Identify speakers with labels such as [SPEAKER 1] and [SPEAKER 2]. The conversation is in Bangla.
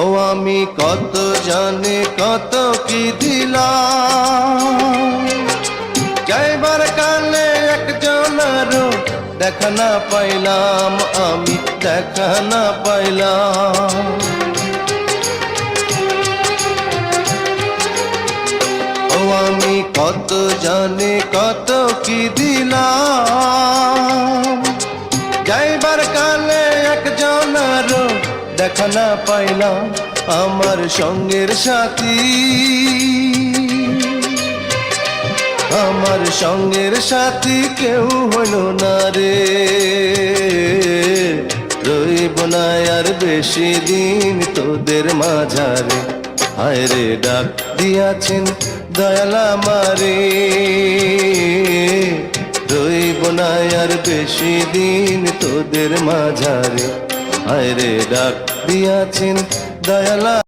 [SPEAKER 1] ও আমি কত জানি কত কি দিলাম, যাইবার কালে একজনেরও দেখা না পাইলাম, আমি দেখা না পাইলাম। ও আমি কত জানি কত কি দিলাম, যাইবার কালে একজনেরও দেখা না পাইলাম। আমার সঙ্গের সাথী, আমার সঙ্গের সাথী কেউ হইল না রে, রইব না আর বেশি দিন তোদের মাঝারে। হায় রে ডাক দিয়াছেন দয়াল আমারে, রইব না আর বেশি দিন তোদের মাঝারে। হায় রে ডাক দিয়াছেন দয়াল।